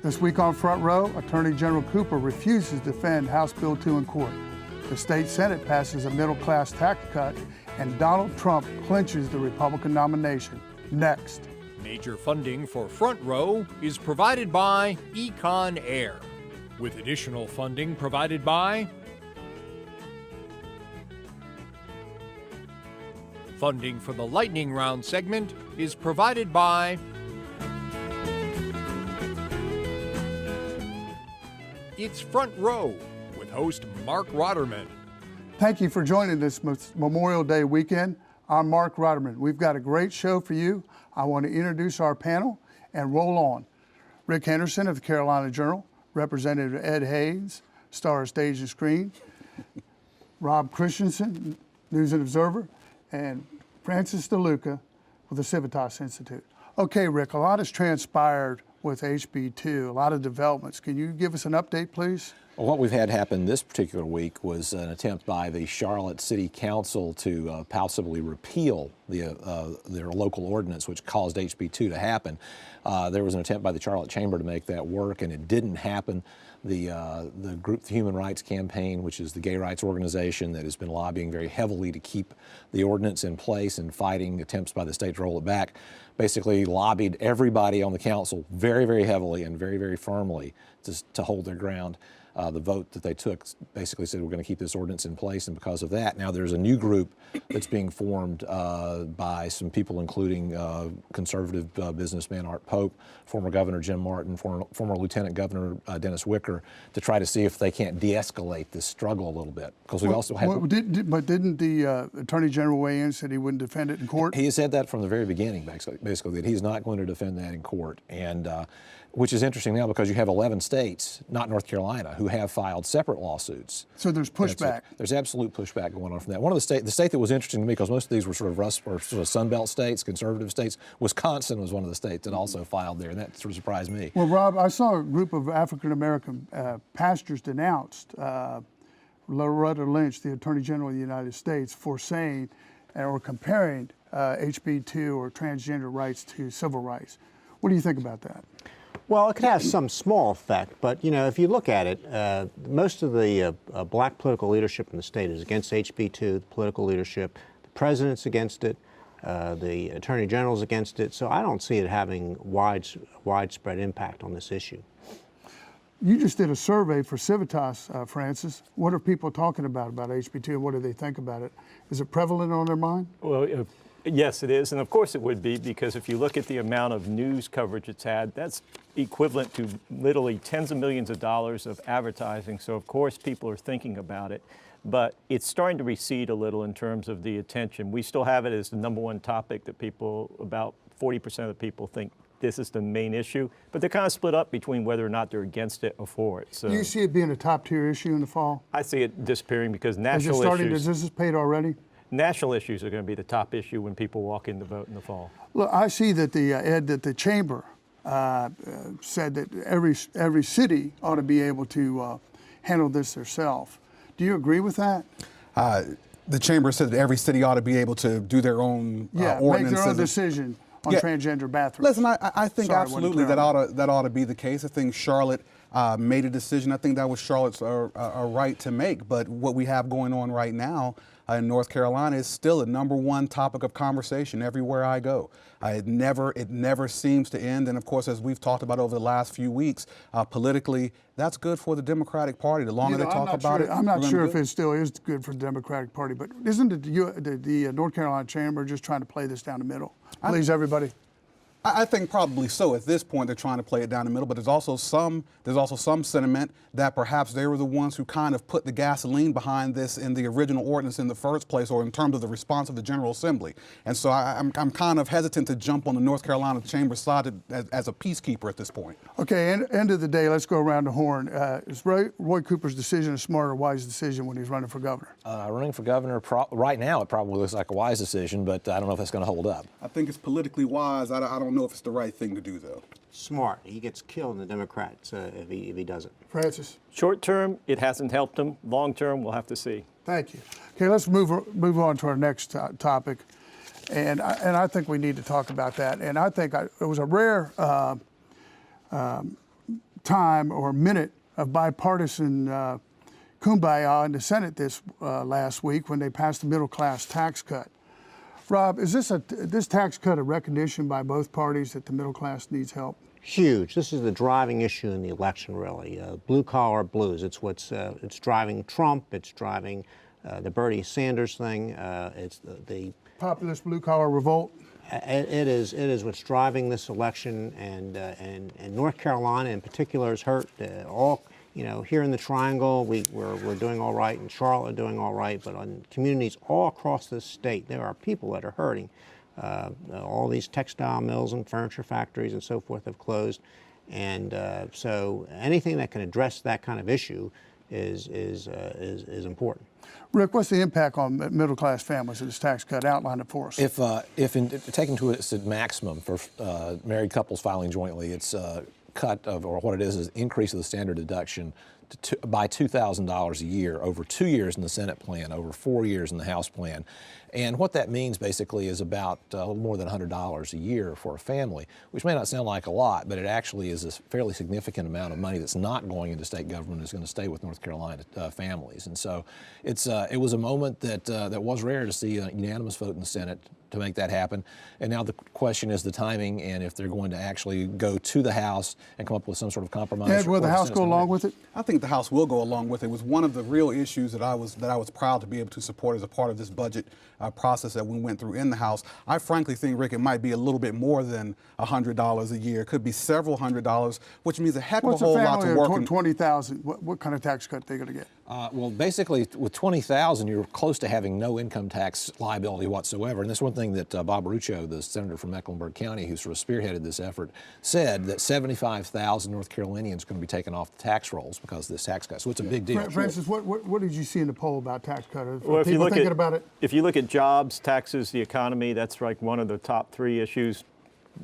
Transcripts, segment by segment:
This week on Front Row, Attorney General Cooper refuses to defend House Bill 2 in court. The state Senate passes a middle-class tax cut, and Donald Trump clinches the Republican nomination. Next. Major funding for Front Row is provided by Econ Air, with additional funding provided by funding for the Lightning Round segment is provided by It's Front Row with host Marc Rotterman. Thank you for joining this Memorial Day weekend. I'm Marc Rotterman. We've got a great show for you. I want to introduce our panel and roll on. Rick Henderson of the Carolina Journal, Representative Ed Haynes, star of Stage and Screen, Rob Christensen, News and Observer, and Francis DeLuca with the Civitas Institute. Okay, Rick, a lot has transpired with HB 2, a lot of developments. Can you give us an update, please? Well, what we've had happen this particular week was an attempt by the Charlotte City Council to possibly repeal their local ordinance, which caused HB 2 to happen. There was an attempt by the Charlotte Chamber to make that work, and it didn't happen. The group, the Human Rights Campaign, which is the gay rights organization that has been lobbying very heavily to keep the ordinance in place and fighting attempts by the state to roll it back, basically lobbied everybody on the council very, very heavily and very, very firmly to hold their ground. The vote that they took basically said we're going to keep this ordinance in place, and because of that, now there's a new group that's being formed by some people, including conservative businessman Art Pope, former Governor Jim Martin, former Lieutenant Governor Dennis Wicker, to try to see if they can't de-escalate this struggle a little bit. Because we also have. But didn't the Attorney General weigh in and said he wouldn't defend it in court? He has said that from the very beginning, basically that he's not going to defend that in court, and which is interesting now because you have 11 states, not North Carolina, who have filed separate lawsuits. So there's pushback. There's absolute pushback going on from that. One of the state that was interesting to me, because most of these were sort of Sun Belt states, conservative states. Wisconsin was one of the states that also filed there, and that sort of surprised me. Well, Rob, I saw a group of African-American pastors denounced Loretta Lynch, the Attorney General of the United States, for saying or comparing HB 2 or transgender rights to civil rights. What do you think about that? Well, it could have some small effect, but you know, if you look at it, most of the black political leadership in the state is against HB 2, the political leadership. The president's against it, the attorney general's against it, so I don't see it having widespread impact on this issue. You just did a survey for Civitas, Francis. What are people talking about HB 2, and what do they think about it? Is it prevalent on their mind? Well, yes, it is, and of course it would be, because if you look at the amount of news coverage it's had, that's equivalent to literally tens of millions of dollars of advertising. So of course people are thinking about it, but it's starting to recede a little in terms of the attention. We still have it as the #1 topic that people, about 40% of the people think this is the main issue, but they're kind of split up between whether or not they're against it or for it. So do you see it being a top-tier issue in the fall? I see it disappearing because national issues. Does this paid already? National issues are going to be the top issue when people walk in to vote in the fall. Look, I see that the chamber said that every city ought to be able to handle this themselves. Do you agree with that? The chamber said that every city ought to be able to do their own ordinances. Make their own decision on transgender bathrooms. Listen, I think absolutely that ought to be the case. I think Charlotte made a decision. I think that was Charlotte's right to make. But what we have going on right now in North Carolina is still a #1 topic of conversation everywhere I go. It never seems to end. And of course, as we've talked about over the last few weeks, politically, that's good for the Democratic Party. The longer they talk about it, I'm not sure if it still is good for the Democratic Party. But isn't it the North Carolina Chamber just trying to play this down the middle? Please, everybody. I think probably so. At this point, they're trying to play it down the middle, but there's also some sentiment that perhaps they were the ones who kind of put the gasoline behind this in the original ordinance in the first place, or in terms of the response of the General Assembly. And so I'm kind of hesitant to jump on the North Carolina Chamber side as a peacekeeper at this point. Okay, end of the day, let's go around the horn. Is Roy Cooper's decision a smart or wise decision when he's running for governor? Running for governor, right now, it probably looks like a wise decision, but I don't know if that's going to hold up. I think it's politically wise. I don't know if it's the right thing to do, though. Smart. He gets killed in the Democrats if he doesn't. Francis? Short term, it hasn't helped him. Long term, we'll have to see. Thank you. Okay, let's move on to our next topic. And I think we need to talk about that. And I think it was a rare time or minute of bipartisan kumbaya in the Senate this last week when they passed the middle class tax cut. Rob, is this tax cut a recognition by both parties that the middle class needs help? Huge. This is the driving issue in the election, really. Blue collar blues. It's what's it's driving Trump. It's driving the Bernie Sanders thing. It's the Populist blue collar revolt. It is what's driving this election, and North Carolina in particular is hurt. All here in the Triangle, we're doing all right, and Charlotte are doing all right, but on communities all across this state, there are people that are hurting. All these textile mills and furniture factories and so forth have closed, and so anything that can address that kind of issue is important. Rick, what's the impact on middle-class families of this tax cut? Outline it for us. If taken to its maximum for married couples filing jointly, it's cut of, or what it is increase of the standard deduction by $2,000 a year over 2 years in the Senate plan, over 4 years in the House plan. And what that means basically is about a little more than $100 a year for a family, which may not sound like a lot, but it actually is a fairly significant amount of money that's not going into state government, is going to stay with North Carolina families. And so it was a moment that was rare to see a unanimous vote in the Senate to make that happen. And now the question is the timing, and if they're going to actually go to the House and come up with some sort of compromise. Ed, will the House go along with it? I think the House will go along with it. It was one of the real issues that I was proud to be able to support as a part of this budget process that we went through in the House. I frankly think, Rick, it might be a little bit more than $100 a year. It could be several $100s, which means a heck of a whole lot to work. What's a family of $20,000? What kind of tax cut are they going to get? Well, basically, with $20,000, you're close to having no income tax liability whatsoever. And that's one thing that Bob Rucho, the senator from Mecklenburg County, who sort of spearheaded this effort, said that 75,000 North Carolinians are going to be taken off the tax rolls because of this tax cut. So it's a big deal. Francis, what did you see in the poll about tax cut? Well, if you look at jobs, taxes, the economy, that's like one of the top three issues.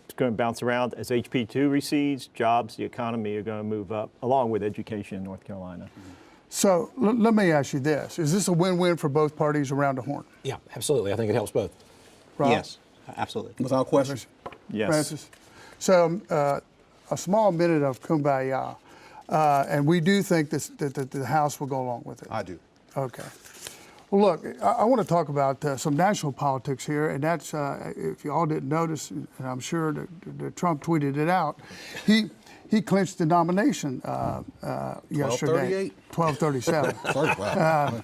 It's going to bounce around. As HB2 recedes, jobs, the economy are going to move up, along with education in North Carolina. So let me ask you this. Is this a win-win for both parties around the horn? Yeah, absolutely. I think it helps both. Rob? Yes, absolutely. Without question. Yes. Francis? So a small minute of kumbaya, and we do think that the House will go along with it. I do. Okay. Well, look, I want to talk about some national politics here, and that's, if you all didn't notice, and I'm sure that Trump tweeted it out, he clinched the nomination yesterday. 1237. Sorry, wow.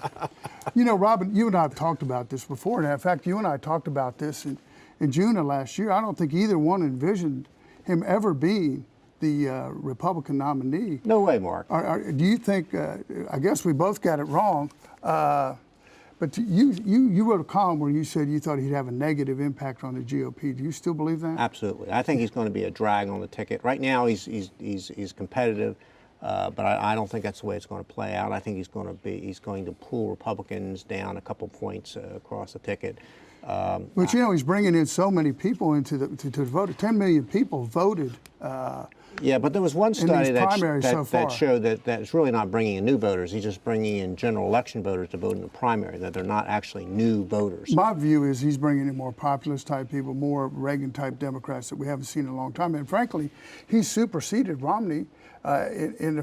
Robin, you and I have talked about this before. And in fact, you and I talked about this in June of last year. I don't think either one envisioned him ever being the Republican nominee. No way, Mark. Do you think, I guess we both got it wrong, but you wrote a column where you said you thought he'd have a negative impact on the GOP. Do you still believe that? Absolutely. I think he's going to be a drag on the ticket. Right now, he's competitive, but I don't think that's the way it's going to play out. I think he's going to pull Republicans down a couple points across the ticket. But he's bringing in so many people to the vote. 10 million people voted. Yeah, but there was one study that showed that it's really not bringing in new voters. He's just bringing in general election voters to vote in the primary, that they're not actually new voters. My view is he's bringing in more populist type people, more Reagan-type Democrats that we haven't seen in a long time. And frankly, he's superseded Romney. Romney in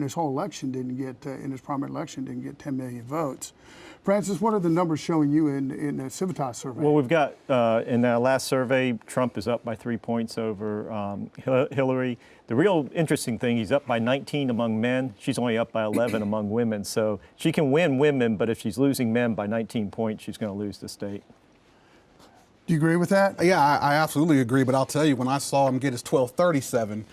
this whole election in his primary election didn't get 10 million votes. Francis, what are the numbers showing you in the Civitas survey? Well, we've got, in our last survey, Trump is up by 3 points over Hillary. The real interesting thing, he's up by 19 among men. She's only up by 11 among women. So she can win women, but if she's losing men by 19 points, she's going to lose the state. Do you agree with that? Yeah, I absolutely agree. But I'll tell you, when I saw him get his 1237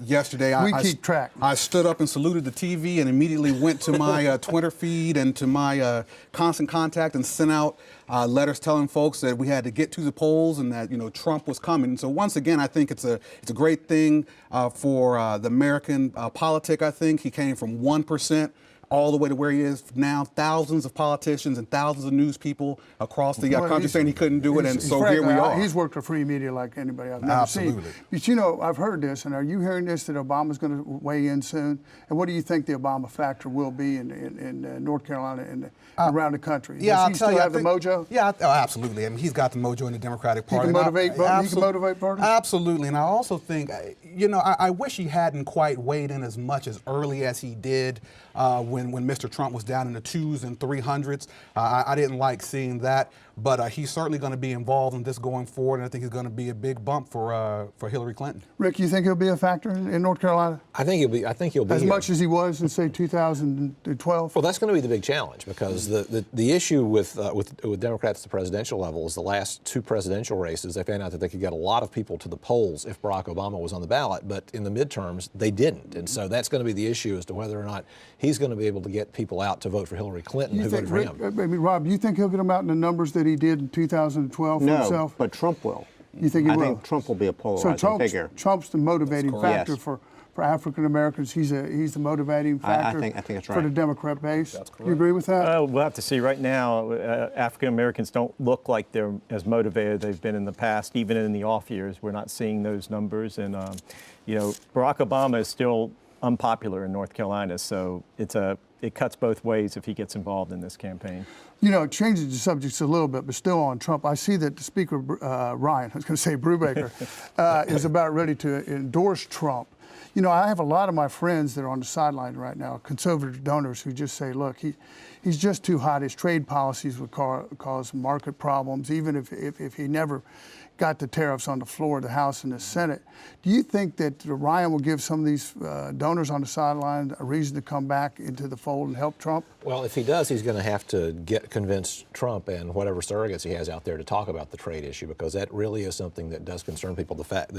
yesterday, keep track. I stood up and saluted the TV and immediately went to my Twitter feed and to my Constant Contact and sent out letters telling folks that we had to get to the polls and that Trump was coming. So once again, I think it's a great thing for the American politic. I think he came from 1% all the way to where he is now. Thousands of politicians and thousands of news people across the country saying he couldn't do it, and so here we are. He's worked for free media like anybody I've never seen. But you know, I've heard this, and are you hearing this, that Obama's going to weigh in soon? And what do you think the Obama factor will be in North Carolina and around the country? Yeah, Does he still have the mojo? Yeah, absolutely. I mean, he's got the mojo in the Democratic Party. He can motivate voters? Absolutely. And I also think, you know, I wish he hadn't quite weighed in as much as early as he did when Mr. Trump was down in the 2s and 300s. I didn't like seeing that, but he's certainly going to be involved in this going forward, and I think it's going to be a big bump for Hillary Clinton. Rick, you think he'll be a factor in North Carolina? I think he'll be as here. Much as he was in, say, 2012. Well, that's going to be the big challenge, because the issue with Democrats at the presidential level is the last 2 presidential races, they found out that they could get a lot of people to the polls if Barack Obama was on the ballot, but in the midterms they didn't, and so that's going to be the issue as to whether or not he's going to be able to get people out to vote for Hillary Clinton who voted for him. I mean, Rob, you think he'll get them out in the numbers that he did in 2012 for himself? No, but Trump will. You think he will? I think Trump will be a polarizing figure. Trump's the motivating factor Yes. for African Americans. He's the motivating factor I think that's right. for the Democrat base. That's correct. You agree with that? We'll have to see. Right now, African Americans don't look like they're as motivated they've been in the past. Even in the off years, we're not seeing those numbers. And you know, Barack Obama is still unpopular in North Carolina, so it cuts both ways if he gets involved in this campaign. You know, changing the subjects a little bit, but still on Trump, I see that the Speaker, Ryan, I was going to say Brubaker, is about ready to endorse Trump. You know, I have a lot of my friends that are on the sideline right now, conservative donors, who just say, look, he's just too hot. His trade policies would cause market problems, even if he never got the tariffs on the floor of the House and the Senate. Do you think that Ryan will give some of these donors on the sideline a reason to come back into the fold and help Trump? Well, if he does, he's going to have to convince Trump and whatever surrogates he has out there to talk about the trade issue, because that really is something that does concern people. The fact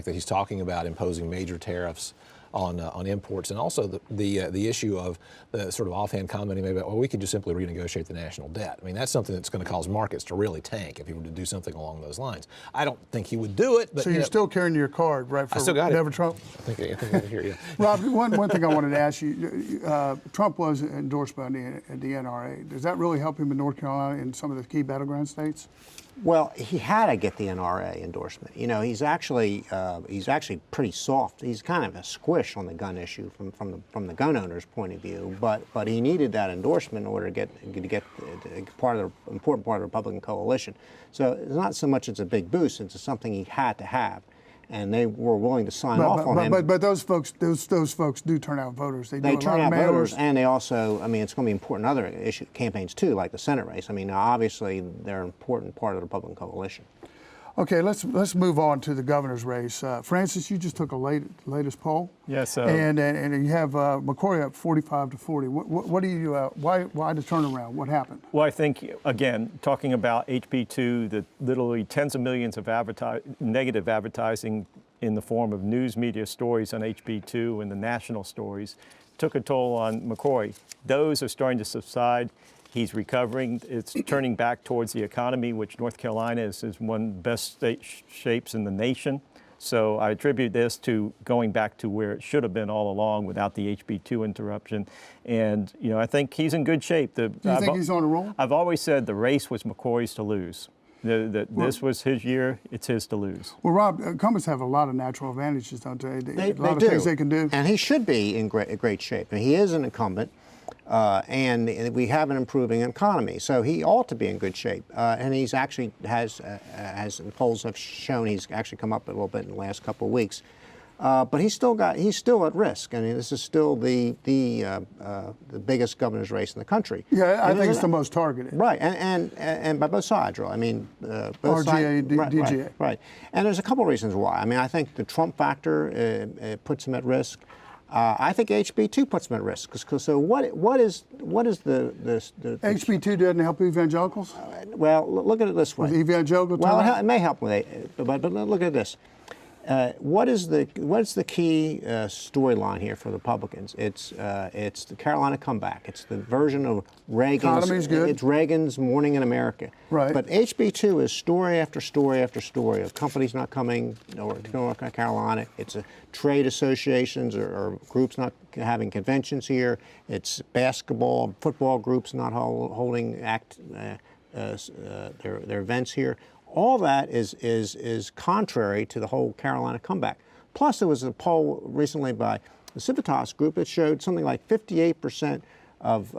that he's talking about imposing major tariffs on imports, and also the issue of the sort of offhand comment he made about, well, we could just simply renegotiate the national debt. I mean, that's something that's going to cause markets to really tank if he were to do something along those lines. I don't think he would do it. But so you're still carrying your card, right? For I still got Never it. Trump. I think over here, yeah. Rob, one thing I wanted to ask you: Trump was endorsed by the NRA. Does that really help him in North Carolina and some of the key battleground states? Well, he had to get the NRA endorsement. You know, he's actually pretty soft. He's kind of a squish on the gun issue from the gun owner's point of view. But he needed that endorsement in order to get part of the important part of the Republican coalition. So it's not so much it's a big boost; it's something he had to have. And they were willing to sign off on him. But those folks do turn out voters. They turn out voters, and they also, I mean, it's going to be important in other campaigns too, like the Senate race. I mean, obviously they're an important part of the Republican coalition. Okay, let's move on to the governor's race. Francis, you just took a latest poll. Yes. And you have McCrory up 45-40. What do you? Why the turnaround? What happened? Well, I think, again, talking about HB2, the literally tens of millions of negative advertising in the form of news media stories on HB2 and the national stories took a toll on McCrory. Those are starting to subside. He's recovering. It's turning back towards the economy, which North Carolina is one of the best state shapes in the nation. So I attribute this to going back to where it should have been all along without the HB2 interruption. And, you know, I think he's in good shape. Do you think he's on a roll? I've always said the race was McCrory's to lose. This was his year. It's his to lose. Well, Rob, incumbents have a lot of natural advantages, don't they? They a lot do. of things they can do. And he should be in great shape. And he is an incumbent. And we have an improving economy, so he ought to be in good shape. And he's actually as the polls have shown, he's actually come up a little bit in the last couple of weeks. But he's still at risk. I mean, this is still the biggest governor's race in the country. Yeah, I think it's the most targeted. Right, and by both sides, really. I mean, both RGA, sides, DGA. Right. And there's a couple of reasons why. I mean, I think the Trump factor puts him at risk. I think HB2 puts them at risk. So what is the HB2 doesn't help evangelicals? Well, look at it this way. With evangelical well, it may help with it, but look at this. What's the key storyline here for the Republicans? It's the Carolina comeback. It's the version of Reagan's. Economy's good. It's Reagan's Morning in America. Right. But HB2 is story after story after story of companies not coming to North Carolina. It's trade associations or groups not having conventions here. It's basketball, football groups not holding their events here. All that is contrary to the whole Carolina comeback. Plus, there was a poll recently by the Civitas group that showed something like 58% of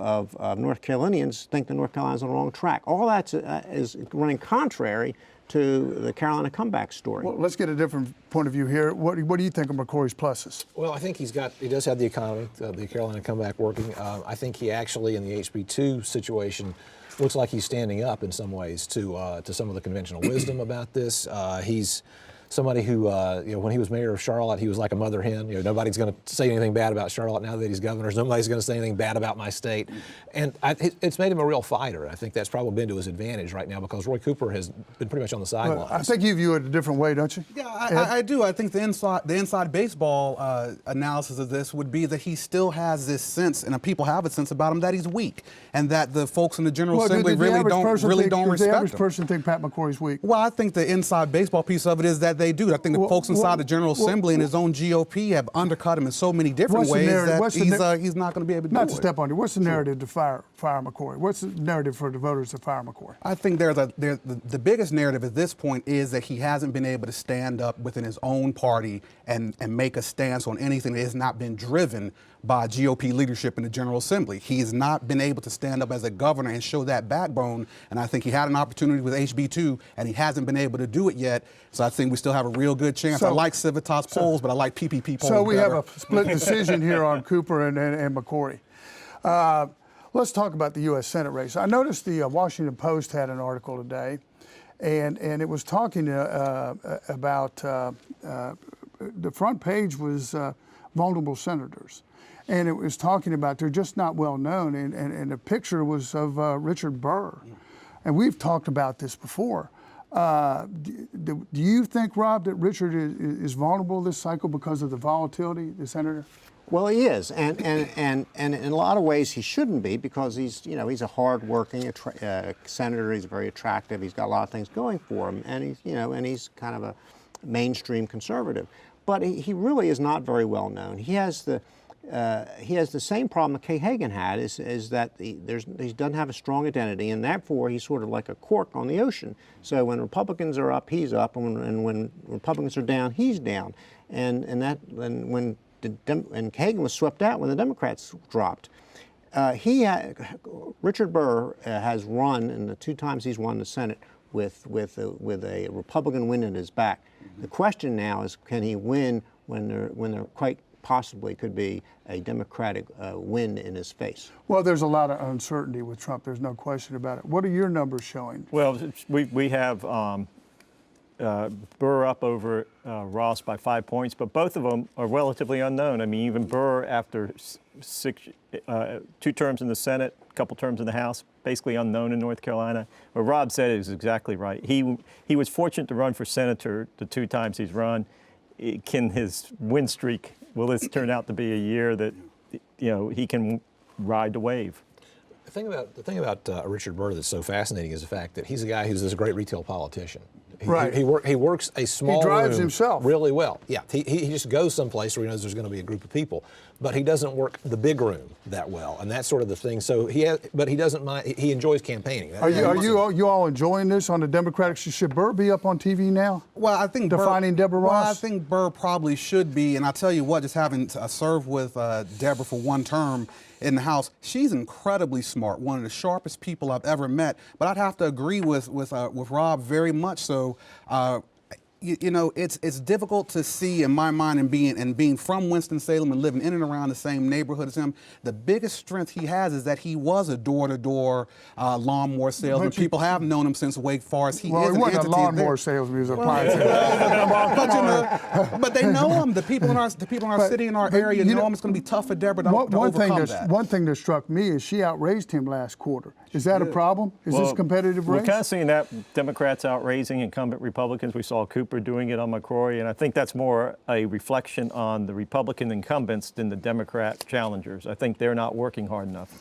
North Carolinians think that North Carolina's on the wrong track. All that is running contrary to the Carolina comeback story. Well, let's get a different point of view here. What do you think of McCrory's pluses? Well, I think he does have the economy, the Carolina comeback working. I think he actually, in the HB2 situation, looks like he's standing up in some ways to some of the conventional wisdom about this. He's somebody who, when he was mayor of Charlotte, he was like a mother hen. Nobody's going to say anything bad about Charlotte now that he's governor. Nobody's going to say anything bad about my state. And it's made him a real fighter. I think that's probably been to his advantage right now because Roy Cooper has been pretty much on the sidelines. I think you view it a different way, don't you? Yeah, I do. I think the inside baseball analysis of this would be that he still has this sense, and people have a sense about him, that he's weak, and that the folks in the General Assembly really don't respect him. Does the average person think Pat McCrory's weak? Well, I think the inside baseball piece of it is that they do. I think the folks inside the General Assembly and his own GOP have undercut him in so many different ways that he's not going to be able to do it. Not to step on you, what's the narrative to fire McCrory? What's the narrative for the voters to fire McCrory? I think the biggest narrative at this point is that he hasn't been able to stand up within his own party and make a stance on anything that has not been driven by GOP leadership in the General Assembly. He has not been able to stand up as a governor and show that backbone, and I think he had an opportunity with HB2, and he hasn't been able to do it yet, so I think we still have a real good chance. I like Civitas polls, but I like PPP polls So we better. have a split decision here on Cooper and McCrory. Let's talk about the U.S. Senate race. I noticed the Washington Post had an article today, and it was talking about the front page was vulnerable senators. And it was talking about they're just not well known, and the picture was of Richard Burr. And we've talked about this before. Do you think, Rob, that Richard is vulnerable this cycle because of the volatility, the senator? Well, he is, and in a lot of ways he shouldn't be because he's a hard-working senator. He's very attractive. He's got a lot of things going for him, and he's kind of a mainstream conservative. But he really is not very well known. He has the same problem that Kay Hagan had, is that he doesn't have a strong identity, and therefore he's sort of like a cork on the ocean. So when Republicans are up, he's up, and when Republicans are down, he's down. And when Hagan was swept out when the Democrats dropped, Richard Burr has run, in the 2 times he's won the Senate, with a Republican win at his back. The question now is, can he win when there quite possibly could be a Democratic win in his face? Well, there's a lot of uncertainty with Trump. There's no question about it. What are your numbers showing? Well, we have Burr up over Ross by 5 points, but both of them are relatively unknown. I mean, even Burr, after 2 terms in the Senate, a couple terms in the House, basically unknown in North Carolina. What Rob said is exactly right. He was fortunate to run for senator the 2 times he's run. Can his win streak, will this turn out to be a year that he can ride the wave? The thing about Richard Burr that's so fascinating is the fact that he's a guy who's this great retail politician. Right. He works a small He drives room himself really well. Yeah. He just goes someplace where he knows there's going to be a group of people, but he doesn't work the big room that well, and that's sort of the thing. So but he doesn't mind. He enjoys campaigning. Are you all enjoying this on the Democratic? Should Burr be up on TV now? Well, I think defining Deborah Ross. Well, I think Burr probably should be, and I tell you what, just having served with Deborah for 1 term in the House, she's incredibly smart, one of the sharpest people I've ever met. But I'd have to agree with Rob very much so. It's difficult to see in my mind, and being from Winston-Salem and living in and around the same neighborhood as him, the biggest strength he has is that he was a door-to-door lawnmower salesman. People have known him since Wake Forest. He wasn't a lawnmower salesman. He was a but they know him. The people in our city, in our area, know him. It's going to be tough for Deborah to overcome that. One thing that struck me is she outraised him last quarter. Is that a problem? Is this a competitive race? We're kind of seeing that Democrats outraising incumbent Republicans. We saw Cooper McCrory-Cooper doing it on McCrory, and I think that's more a reflection on the Republican incumbents than the Democrat challengers. I think they're not working hard enough.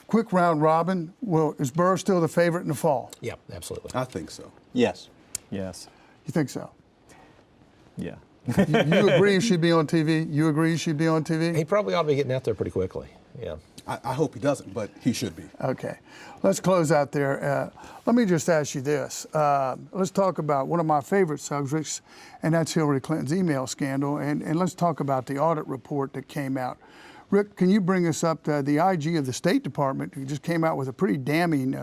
Quick round robin. Well, is Burr still the favorite in the fall? Yeah, absolutely. I think so. Yes. Yes. You think so? Yeah. You agree he should be on TV? You agree he should be on TV? He probably ought to be getting out there pretty quickly. Yeah. I hope he doesn't, but he should be. Okay. Let's close out there. Let me just ask you this. Let's talk about one of my favorite subjects, and that's Hillary Clinton's email scandal. And let's talk about the audit report that came out. Rick, can you bring us up to the IG of the State Department, who just came out with a pretty damning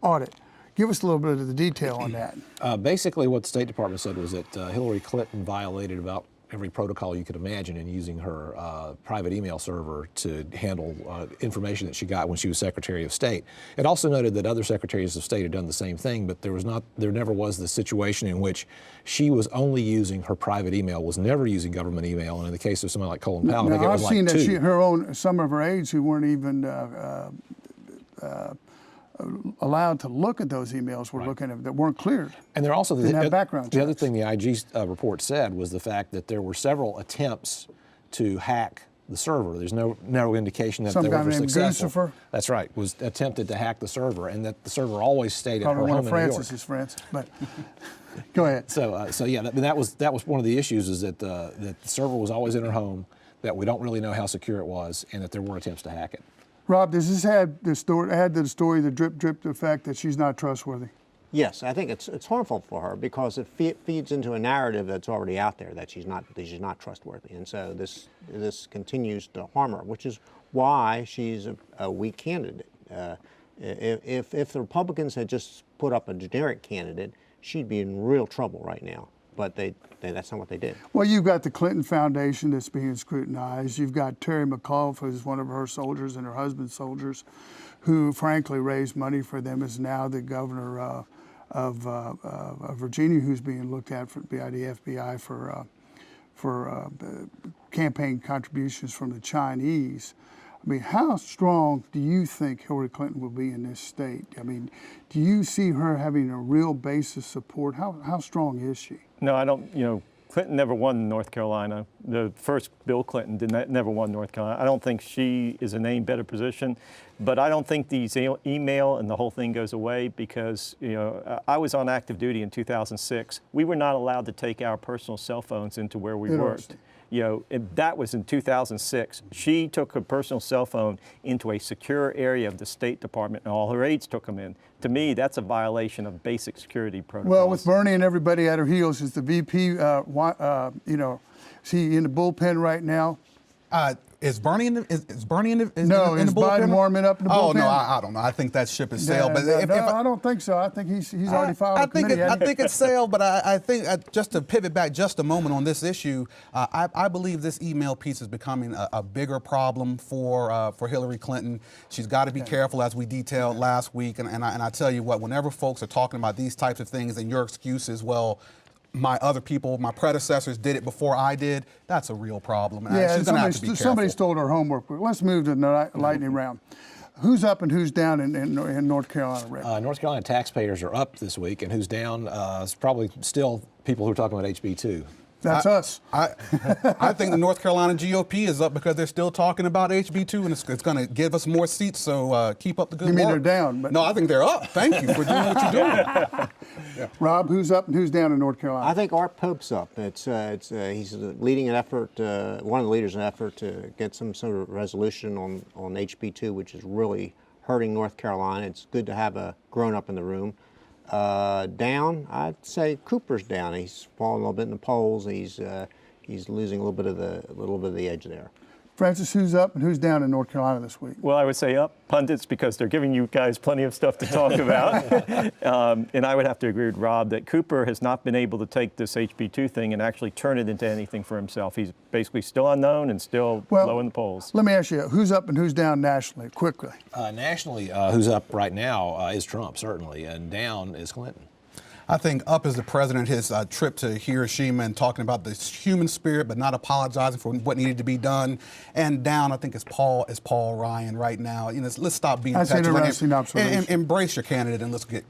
audit? Give us a little bit of the detail on that. Basically, what the State Department said was that Hillary Clinton violated about every protocol you could imagine in using her private email server to handle information that she got when she was Secretary of State. It also noted that other secretaries of state had done the same thing, but there never was the situation in which she was only using her private email, was never using government email. And in the case of someone like Colin Powell, I think it was like 2. I've seen that some of her aides who weren't even allowed to look at those emails were looking at that weren't cleared. And there also didn't have background the other checks. thing the IG report said was the fact that there were several attempts to hack the server. There's no indication that Some they guy were named successful. Guccifer? That's right, was attempted to hack the server, and that the server always stayed at her Probably home one of in New York. Francis's friends, but go ahead. So yeah, that was one of the issues, is that the server was always in her home, that we don't really know how secure it was, and that there were attempts to hack it. Rob, does this add to the story, the drip effect that she's not trustworthy? Yes, I think it's harmful for her because it feeds into a narrative that's already out there that she's not trustworthy, and so this continues to harm her, which is why she's a weak candidate. If the Republicans had just put up a generic candidate, she'd be in real trouble right now. But that's not what they did. Well, you've got the Clinton Foundation that's being scrutinized. You've got Terry McAuliffe, who's one of her soldiers and her husband's soldiers, who frankly raised money for them, is now the governor of Virginia, who's being looked at by the FBI for campaign contributions from the Chinese. I mean, how strong do you think Hillary Clinton will be in this state? I mean, do you see her having a real base of support? How strong is she? No, I don't. Clinton never won North Carolina. The first Bill Clinton never won North Carolina. I don't think she is in any better position, but I don't think these email and the whole thing goes away because, I was on active duty in 2006. We were not allowed to take our personal cell phones into where we worked. That was in 2006. She took her personal cell phone into a secure area of the State Department, and all her aides took them in. To me, that's a violation of basic security protocols. Well, with Bernie and everybody at her heels, is the VP, is he in the bullpen right now? Is Bernie in the No, in is the bullpen? Biden warming up in the bullpen? Oh, no, I don't know. I think that ship has sailed. But I don't think so. I think he's already filed a committee. I think it's sailed, but I think just to pivot back just a moment on this issue, I believe this email piece is becoming a bigger problem for Hillary Clinton. She's got to be careful, as we detailed last week. And I tell you what, whenever folks are talking about these types of things and your excuse is, well, my predecessors did it before I did, that's a real problem. And she's going to have to be careful. Somebody stole her homework. Let's move to the lightning round. Who's up and who's down in North Carolina, Rick? North Carolina taxpayers are up this week, and who's down is probably still people who are talking about HB2. That's us. I think the North Carolina GOP is up because they're still talking about HB2, and it's going to give us more seats, so keep up the good work. You mean they're down? But... No, I think they're up. Thank you for doing what you're doing. Yeah. Rob, who's up and who's down in North Carolina? I think Art Pope's up. He's leading an effort, one of the leaders in an effort to get some sort of resolution on HB2, which is really hurting North Carolina. It's good to have a grown-up in the room. Down, I'd say Cooper's down. He's fallen a little bit in the polls. He's losing a little bit of the edge there. Francis, who's up and who's down in North Carolina this week? Well, I would say up, pundits, because they're giving you guys plenty of stuff to talk about. And I would have to agree with Rob that Cooper has not been able to take this HB2 thing and actually turn it into anything for himself. He's basically still unknown and still low in the polls. Let me ask you, who's up and who's down nationally, quickly? Nationally, who's up right now is Trump, certainly, and down is Clinton. I think up is the president, his trip to Hiroshima and talking about the human spirit, but not apologizing for what needed to be done. And down, I think it's Paul Ryan right now. You know, let's stop being That's an interesting observation. and embrace your candidate and let's get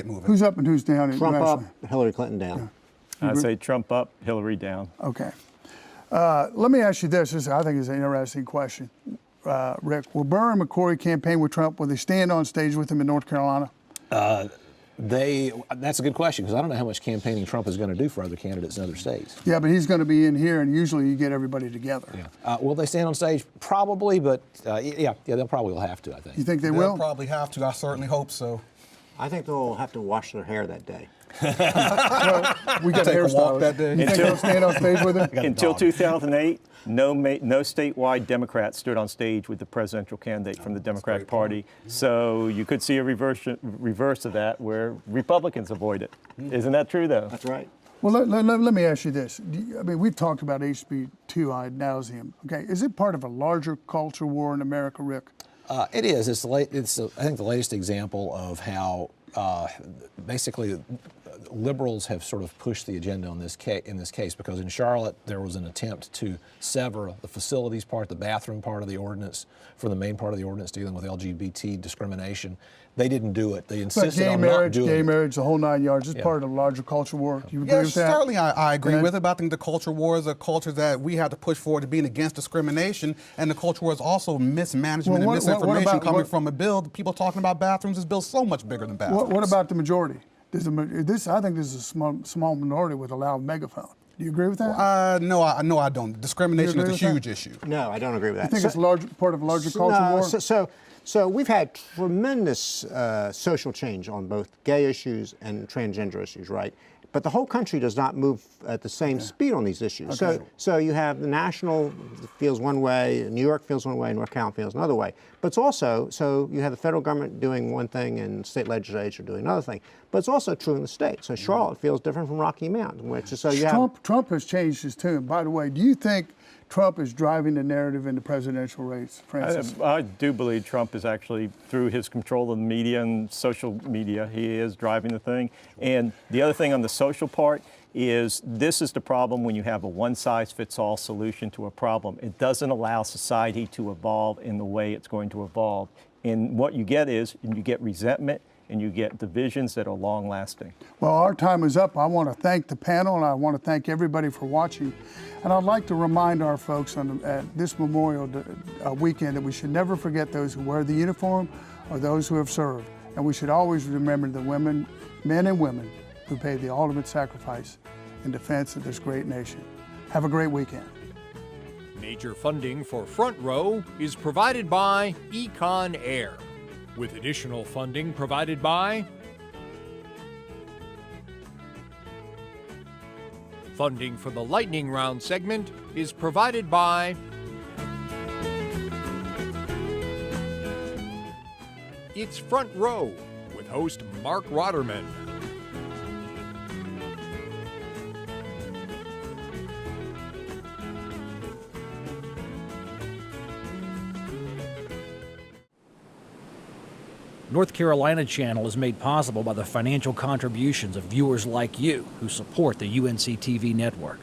moving. Who's up and who's down? Trump up, nationally? Hillary Clinton down. I'd say Trump up, Hillary down. Okay. Let me ask you this. I think is an interesting question. Rick, will Burr and McCrory campaign with Trump? Will they stand on stage with him in North Carolina? That's a good question, because I don't know how much campaigning Trump is going to do for other candidates in other states. Yeah, but he's going to be in here, and usually you get everybody together. Yeah. Will they stand on stage? Probably, but yeah, they'll probably have to, I think. You think They'll will? probably have to. I certainly hope so. I think they'll have to wash their hair that day. Well, we got Take a walk hairstylists. that day. You think they'll stand on stage with him? Until 2008, no statewide Democrats stood on stage with the presidential candidate from the Democratic Party. So you could see a reverse of that where Republicans avoid it. Isn't that true, though? That's right. Well, let me ask you this. I mean, we've talked about HB2 ad nauseum. Okay, is it part of a larger culture war in America, Rick? It is. It's I think the latest example of how basically liberals have sort of pushed the agenda in this case, because in Charlotte there was an attempt to sever the facilities part, the bathroom part of the ordinance, from the main part of the ordinance dealing with LGBT discrimination. They didn't do it. They insisted on not doing it. Gay marriage, the whole 9 yards, is part of the larger culture war. Do you agree with that? Certainly I agree with it, but I think the culture war is a culture that we have to push forward to being against discrimination, and the culture war is also mismanagement and misinformation coming from a bill. People talking about bathrooms, this bill's so much bigger than bathrooms. What about the majority? I think this is a small minority with a loud megaphone. Do you agree with that? No, I don't. Discrimination is a huge issue. No, I don't agree with that. You think it's part of a larger culture war? So we've had tremendous social change on both gay issues and transgender issues, right? But the whole country does not move at the same speed on these issues. Okay. So you have the national feels one way, New York feels one way, North Carolina feels another way. But it's also, so you have the federal government doing one thing and state legislature doing another thing. But it's also true in the state. So Charlotte feels different from Rocky Mountain, which is so you have... Trump has changed his tune. By the way, do you think Trump is driving the narrative in the presidential race, Francis? I do believe Trump is actually, through his control of the media and social media, he is driving the thing. And the other thing on the social part is this is the problem when you have a one-size-fits-all solution to a problem. It doesn't allow society to evolve in the way it's going to evolve. And what you get is you get resentment and you get divisions that are long-lasting. Well, our time is up. I want to thank the panel, and I want to thank everybody for watching. And I'd like to remind our folks at this Memorial weekend that we should never forget those who wear the uniform or those who have served. And we should always remember the men and women who paid the ultimate sacrifice in defense of this great nation. Have a great weekend. Major funding for Front Row is provided by Econ Air, with additional funding provided by funding for the Lightning Round segment is provided by It's Front Row with host Marc Rotterman. North Carolina Channel is made possible by the financial contributions of viewers like you who support the UNC TV network.